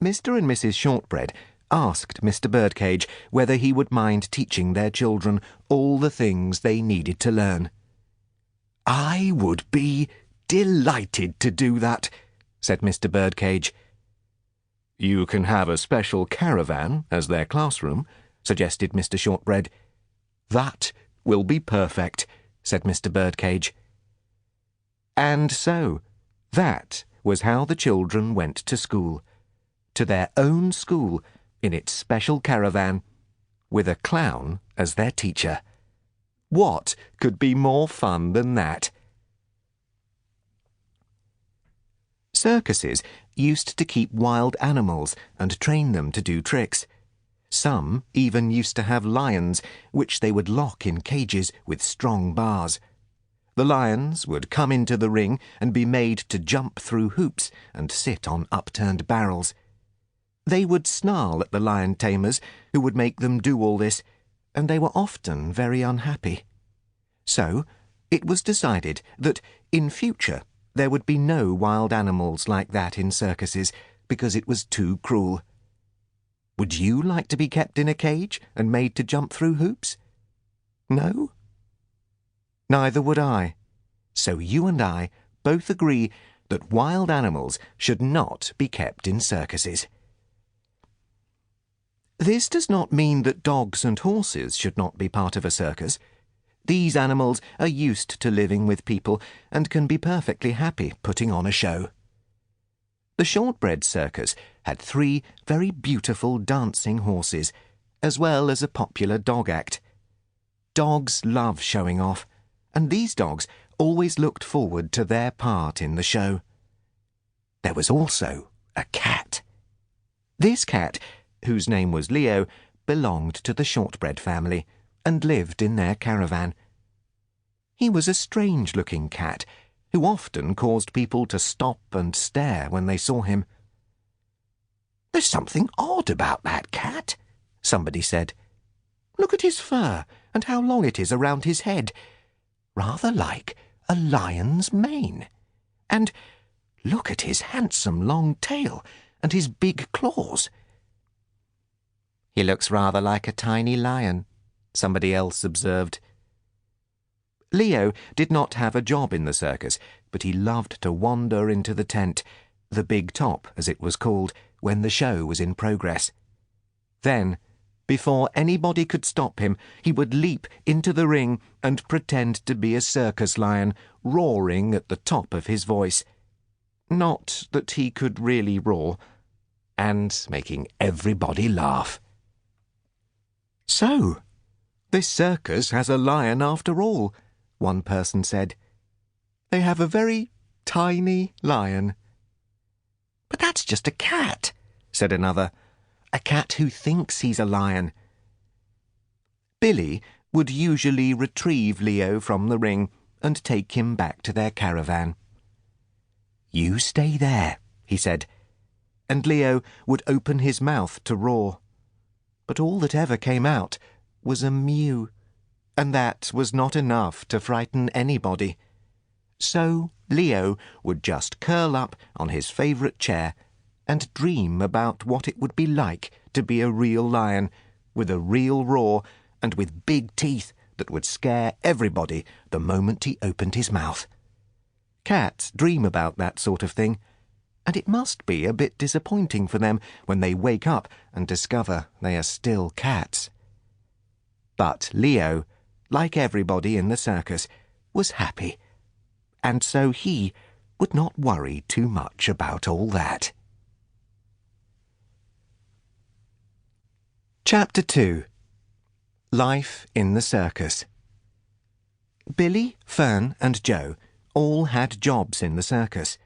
Mr. and Mrs. Shortbread asked Mr. Birdcage whether he would mind teaching their children all the things they needed to learn. "I would be delighted to do that," said Mr. Birdcage. "You can have a special caravan as their classroom," suggested Mr. Shortbread. "That will be perfect," said Mr. Birdcage. And so, that was how the children went to school. To their own school, in its special caravan, with a clown as their teacher. What could be more fun than that? Circuses used to keep wild animals and train them to do tricks. Some even used to have lions, which they would lock in cages with strong bars. The lions would come into the ring and be made to jump through hoops and sit on upturned barrels. They would snarl at the lion tamers who would make them do all this, and they were often very unhappy. So it was decided that in future there would be no wild animals like that in circuses because it was too cruel. Would you like to be kept in a cage and made to jump through hoops? No? Neither would I. So you and I both agree that wild animals should not be kept in circuses. This does not mean that dogs and horses should not be part of a circus. These animals are used to living with people and can be perfectly happy putting on a show. The Shortbread Circus had 3 very beautiful dancing horses, as well as a popular dog act. Dogs love showing off, and these dogs always looked forward to their part in the show. There was also a cat. This cat, whose name was Leo, belonged to the Shortbread family and lived in their caravan. He was a strange-looking cat who often caused people to stop and stare when they saw him. "There's something odd about that cat," somebody said. "Look at his fur and how long it is around his head. Rather like a lion's mane. And look at his handsome long tail and his big claws." "He looks rather like a tiny lion," somebody else observed. Leo did not have a job in the circus, but he loved to wander into the tent, the big top as it was called, when the show was in progress. Then, before anybody could stop him, he would leap into the ring and pretend to be a circus lion, roaring at the top of his voice. Not that he could really roar, and making everybody laugh. "So, this circus has a lion after all," one person said. "They have a very tiny lion." "But that's just a cat," said another. "A cat who thinks he's a lion." Billy would usually retrieve Leo from the ring and take him back to their caravan. "You stay there," he said, and Leo would open his mouth to roar. But all that ever came out was a mew, and that was not enough to frighten anybody. So Leo would just curl up on his favourite chair and dream about what it would be like to be a real lion, with a real roar and with big teeth that would scare everybody the moment he opened his mouth. Cats dream about that sort of thing, and it must be a bit disappointing for them when they wake up and discover they are still cats. But Leo, like everybody in the circus, was happy, and so he would not worry too much about all that. Chapter 2. Life in the Circus. Billy, Fern and Joe all had jobs in the circus.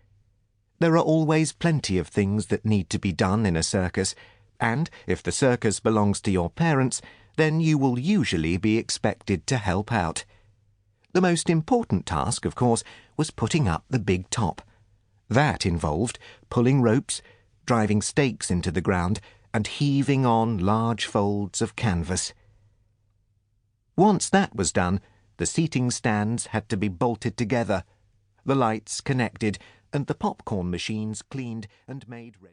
There are always plenty of things that need to be done in a circus, and if the circus belongs to your parents, then you will usually be expected to help out. The most important task, of course, was putting up the big top. That involved pulling ropes, driving stakes into the ground, and heaving on large folds of canvas. Once that was done, the seating stands had to be bolted together, the lights connected, and the popcorn machines cleaned and made ready.